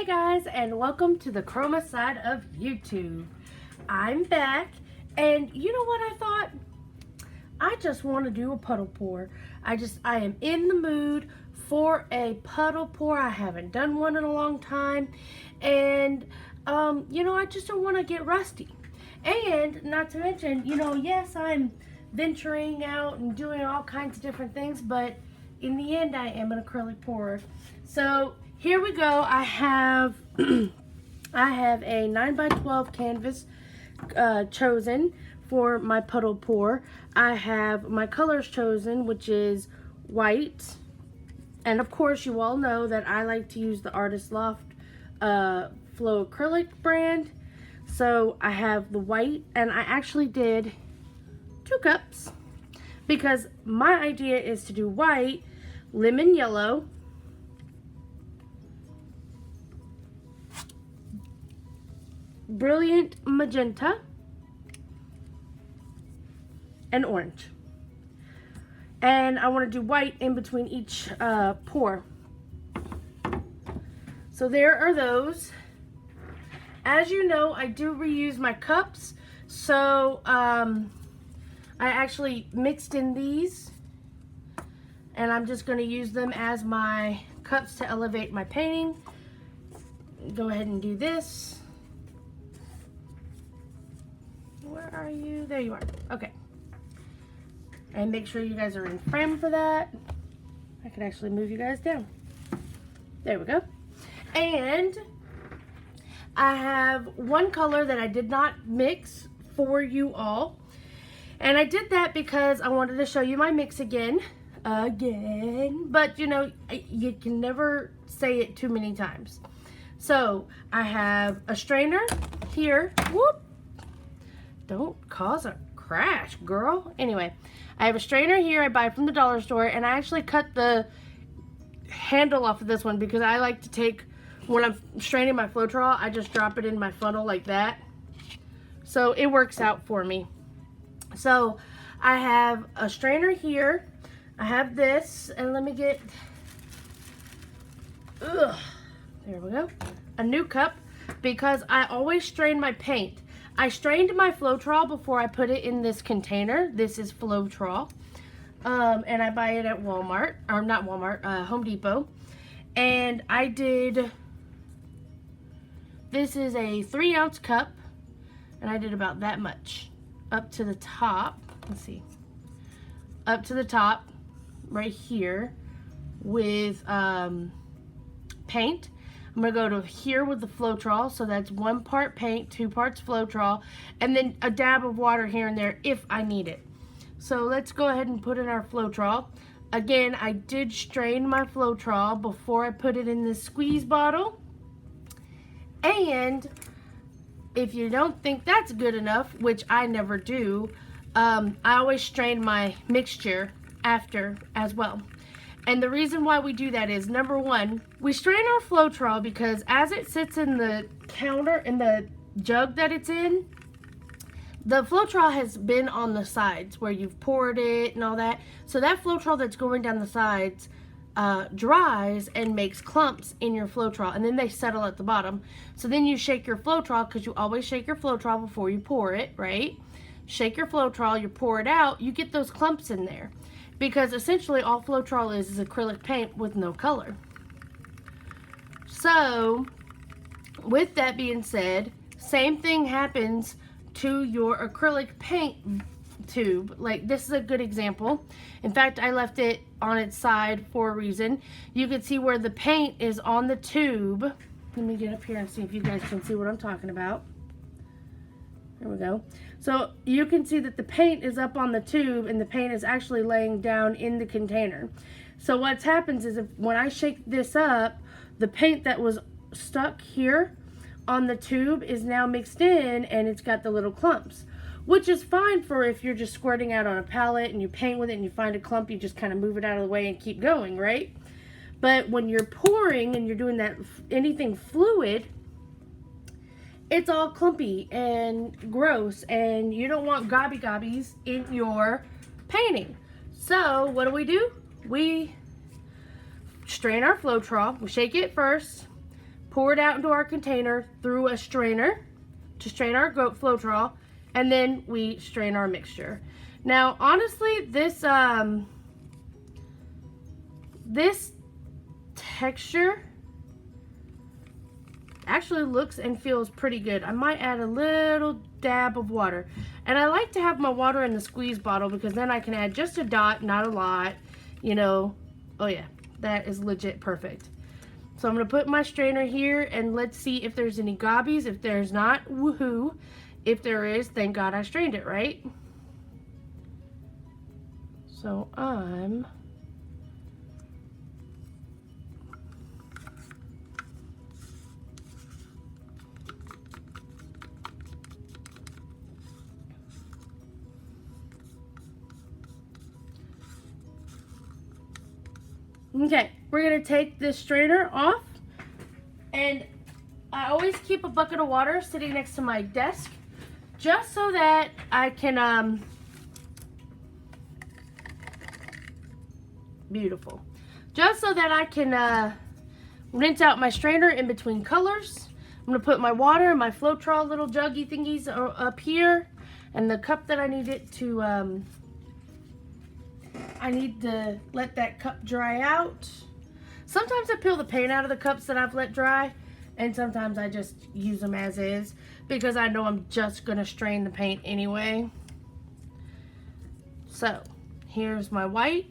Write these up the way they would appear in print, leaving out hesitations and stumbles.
Hey guys, and welcome to the Chroma side of YouTube. I'm back, and you know what I thought? I just want to do a puddle pour. I am in the mood for a puddle pour. I haven't done one in a long time, and I just don't want to get rusty. And not to mention, yes, I'm venturing out and doing all kinds of different things, but in the end, I am an acrylic pourer. So here we go. I have I have a 9x12 canvas chosen for my puddle pour. I have my colors chosen, which is white, and of course you all know that I like to use the Artist Loft Flow acrylic brand. So I have the white, and I actually did 2 cups because my idea is to do white, lemon yellow, brilliant magenta, and orange. And I want to do white in between each pour. So there are those. As you know, I do reuse my cups. So I actually mixed in these, and I'm just going to use them as my cups to elevate my painting. Go ahead and do this. Where are you? There you are. Okay. And make sure you guys are in frame for that. I can actually move you guys down. There we go. And I have one color that I did not mix for you all. And I did that because I wanted to show you my mix again. But you can never say it too many times. So I have a strainer here. Whoop. Don't cause a crash, girl. Anyway, I have a strainer here I buy from the dollar store, and I actually cut the handle off of this one because I like to take, when I'm straining my Floetrol, I just drop it in my funnel like that. So it works out for me. So I have a strainer here. I have this, and let me get, there we go, a new cup, because I always strain my paint. I strained my Floetrol before I put it in this container. This is Floetrol, and I buy it at Walmart, or not Walmart, Home Depot. And I did, this is a 3-ounce cup, and I did about that much up to the top. Let's see, up to the top right here with paint. I'm going to go to here with the Floetrol, so that's 1 part paint, 2 parts Floetrol, and then a dab of water here and there if I need it. So let's go ahead and put in our Floetrol. Again, I did strain my Floetrol before I put it in this squeeze bottle. And if you don't think that's good enough, which I never do, I always strain my mixture after as well. And the reason why we do that is, number one, we strain our Floetrol because as it sits in the counter, in the jug that it's in, the Floetrol has been on the sides where you've poured it and all that. So that Floetrol that's going down the sides dries and makes clumps in your Floetrol, and then they settle at the bottom. So then you shake your Floetrol, because you always shake your Floetrol before you pour it, right? Shake your Floetrol, you pour it out, you get those clumps in there. Because essentially all Floetrol is acrylic paint with no color. So, with that being said, same thing happens to your acrylic paint tube. Like, this is a good example. In fact, I left it on its side for a reason. You can see where the paint is on the tube. Let me get up here and see if you guys can see what I'm talking about. There we go. So you can see that the paint is up on the tube, and the paint is actually laying down in the container. So what happens is, when I shake this up, the paint that was stuck here on the tube is now mixed in, and it's got the little clumps, which is fine for if you're just squirting out on a palette and you paint with it and you find a clump, you just kind of move it out of the way and keep going, right? But when you're pouring and you're doing that, anything fluid, it's all clumpy and gross, and you don't want gobbies in your painting. So what do? We strain our Floetrol, we shake it first, pour it out into our container through a strainer to strain our goat Floetrol, and then we strain our mixture. Now, honestly, this texture actually looks and feels pretty good. I might add a little dab of water. And I like to have my water in the squeeze bottle because then I can add just a dot, not a lot, you know. Oh yeah, that is legit perfect. So I'm going to put my strainer here and let's see if there's any gobbies. If there's not, woohoo. If there is, thank God I strained it, right? So I'm okay, we're going to take this strainer off, and I always keep a bucket of water sitting next to my desk just so that I can, beautiful, just so that I can rinse out my strainer in between colors. I'm going to put my water and my Floetrol little juggy thingies up here, and the cup that I need it to, I need to let that cup dry out. Sometimes I peel the paint out of the cups that I've let dry, and sometimes I just use them as is because I know I'm just gonna strain the paint anyway. So here's my white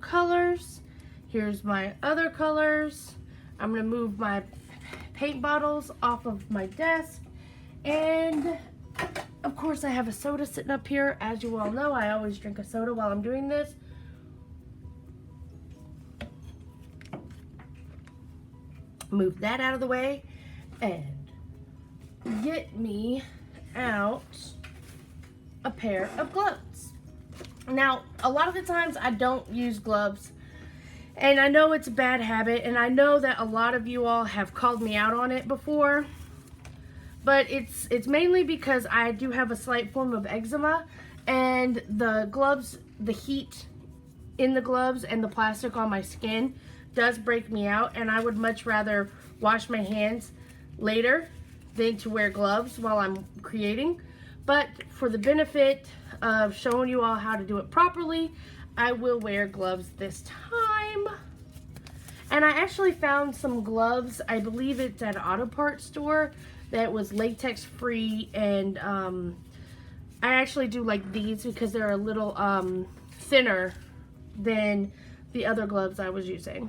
colors, here's my other colors. I'm gonna move my paint bottles off of my desk, and of course I have a soda sitting up here. As you all know, I always drink a soda while I'm doing this. Move that out of the way and get me out a pair of gloves. Now, a lot of the times I don't use gloves, and I know it's a bad habit, and I know that a lot of you all have called me out on it before, but it's mainly because I do have a slight form of eczema, and the gloves, the heat in the gloves and the plastic on my skin does break me out, and I would much rather wash my hands later than to wear gloves while I'm creating. But for the benefit of showing you all how to do it properly, I will wear gloves this time. And I actually found some gloves, I believe it's at an auto parts store, that was latex free, and I actually do like these because they're a little thinner than the other gloves I was using.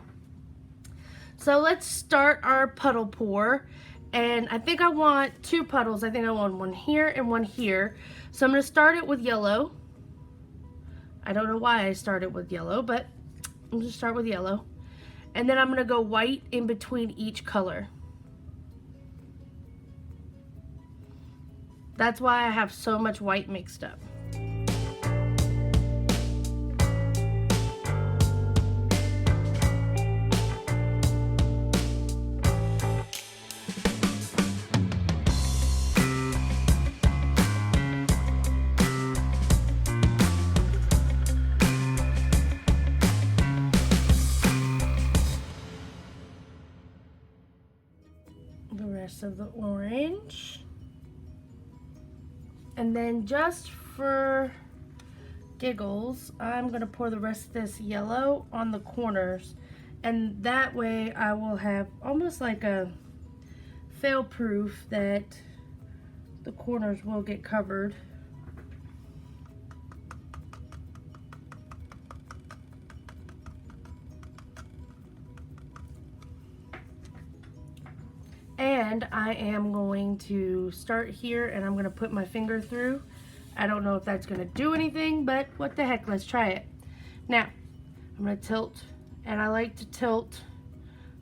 So let's start our puddle pour, and I think I want 2 puddles. I think I want one here and one here. So I'm going to start it with yellow. I don't know why I started with yellow, but I'm going to start with yellow. And then I'm going to go white in between each color. That's why I have so much white mixed up. The rest of the orange, and then just for giggles I'm gonna pour the rest of this yellow on the corners, and that way I will have almost like a fail proof that the corners will get covered. And I am going to start here, and I'm going to put my finger through. I don't know if that's going to do anything, but what the heck, let's try it. Now, I'm going to tilt, and I like to tilt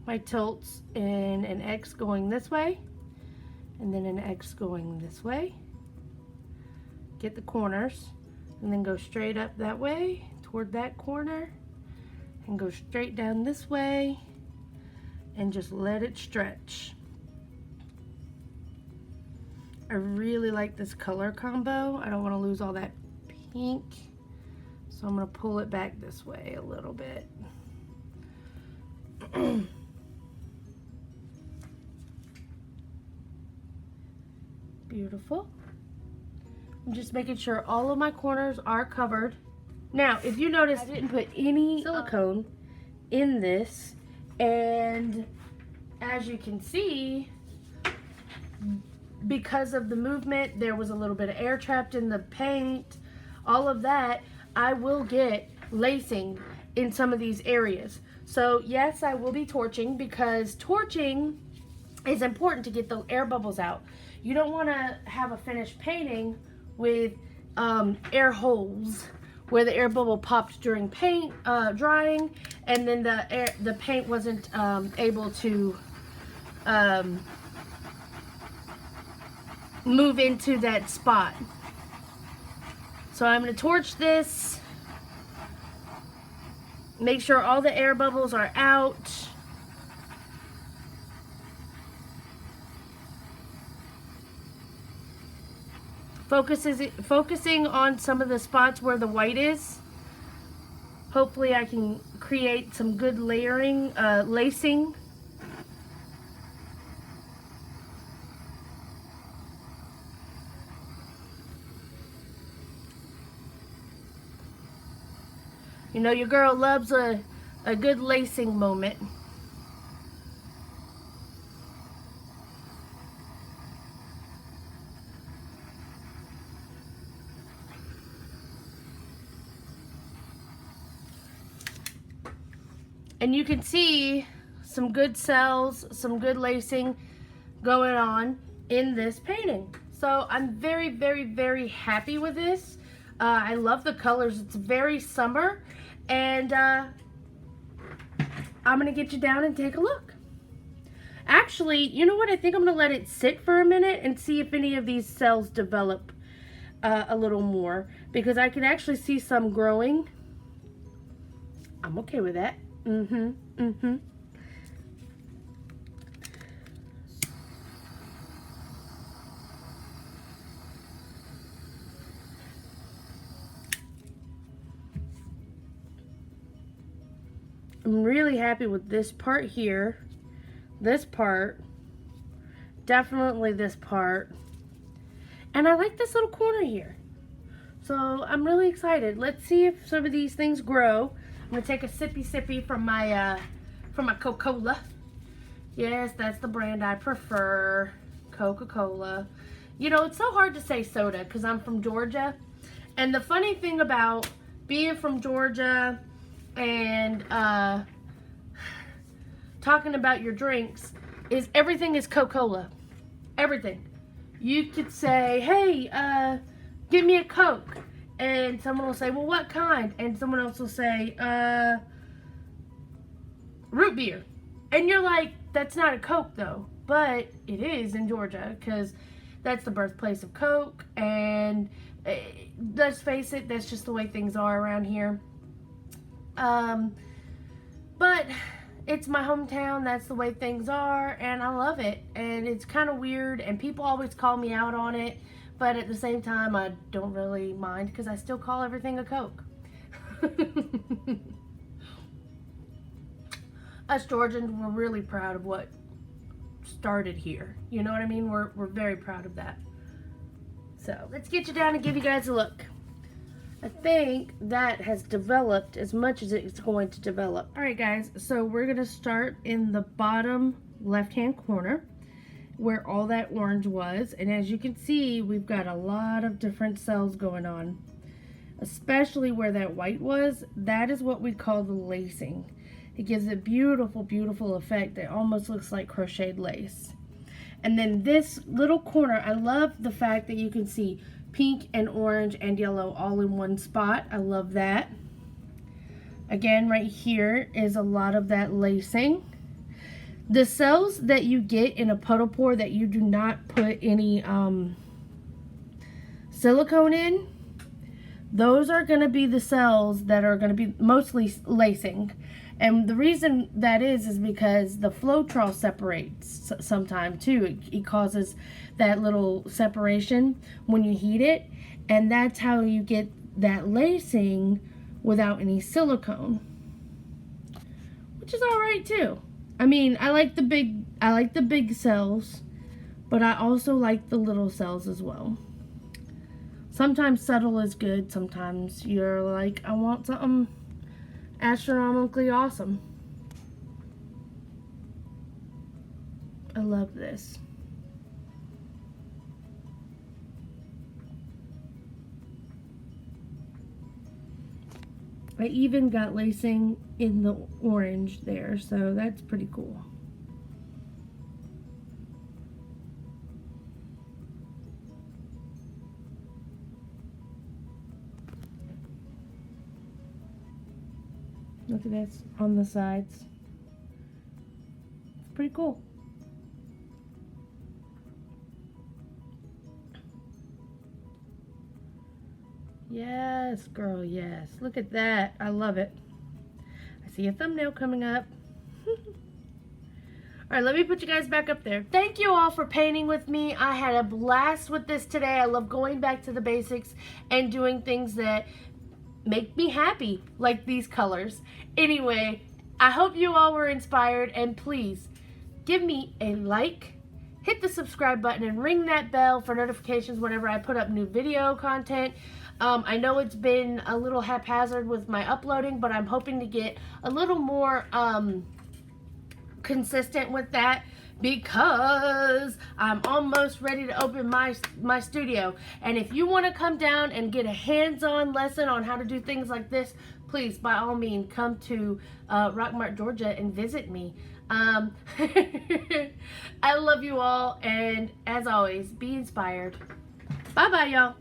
my tilts in an X going this way, and then an X going this way. Get the corners, and then go straight up that way toward that corner, and go straight down this way, and just let it stretch. I really like this color combo. I don't want to lose all that pink, so I'm going to pull it back this way a little bit. Beautiful. I'm just making sure all of my corners are covered. Now, if you notice, I didn't put any silicone in this, and as you can see, because of the movement, there was a little bit of air trapped in the paint, all of that. I will get lacing in some of these areas. So yes, I will be torching, because torching is important to get the air bubbles out. You don't want to have a finished painting with air holes where the air bubble popped during paint drying, and then the paint wasn't able to move into that spot. So I'm going to torch this, make sure all the air bubbles are out. Focusing on some of the spots where the white is. Hopefully I can create some good layering, lacing. You know, your girl loves a good lacing moment. And you can see some good cells, some good lacing going on in this painting. So I'm very, very, very happy with this. I love the colors. It's very summer. And I'm gonna get you down and take a look. Actually, you know what? I think I'm gonna let it sit for a minute and see if any of these cells develop a little more, because I can actually see some growing. I'm okay with that. I'm really happy with this part here, this part, definitely this part, and I like this little corner here. So I'm really excited. Let's see if some of these things grow. I'm gonna take a sippy from my Coca-Cola. Yes, that's the brand I prefer, Coca-Cola. You know, it's so hard to say soda because I'm from Georgia. And the funny thing about being from Georgia and talking about your drinks is everything is Coca-Cola. Everything. You could say, hey, give me a Coke. And someone will say, well, what kind? And someone else will say, root beer. And you're like, that's not a Coke though. But it is in Georgia, because that's the birthplace of Coke. And let's face it, that's just the way things are around here. But it's my hometown, that's the way things are, and I love it. And it's kind of weird, and people always call me out on it. But at the same time, I don't really mind, because I still call everything a Coke. Us Georgians, we're really proud of what started here. You know what I mean? We're very proud of that. So let's get you down and give you guys a look. I think that has developed as much as it's going to develop. All right, guys. So we're going to start in the bottom left-hand corner, where all that orange was. And as you can see, we've got a lot of different cells going on, especially where that white was. That is what we call the lacing. It gives a beautiful, beautiful effect that almost looks like crocheted lace. And then this little corner, I love the fact that you can see pink and orange and yellow all in one spot. I love that. Again, right here is a lot of that lacing. The cells that you get in a puddle pour that you do not put any silicone in, those are going to be the cells that are going to be mostly lacing. And the reason that is because the Floetrol separates sometimes too. It causes that little separation when you heat it, and that's how you get that lacing without any silicone, which is all right too. I mean, I like the big cells, but I also like the little cells as well. Sometimes subtle is good. Sometimes you're like, I want something astronomically awesome. I love this. I even got lacing in the orange there, so that's pretty cool. Look at this on the sides. It's pretty cool. Yes, girl, yes. Look at that. I love it. I see a thumbnail coming up. Alright, let me put you guys back up there. Thank you all for painting with me. I had a blast with this today. I love going back to the basics and doing things that make me happy, like these colors. Anyway, I hope you all were inspired, and please give me a like, hit the subscribe button, and ring that bell for notifications whenever I put up new video content. I know it's been a little haphazard with my uploading, but I'm hoping to get a little more consistent with that, because I'm almost ready to open my studio. And if you want to come down and get a hands-on lesson on how to do things like this, please, by all means, come to Rockmart, Georgia and visit me. I love you all, and as always, be inspired. Bye-bye, y'all.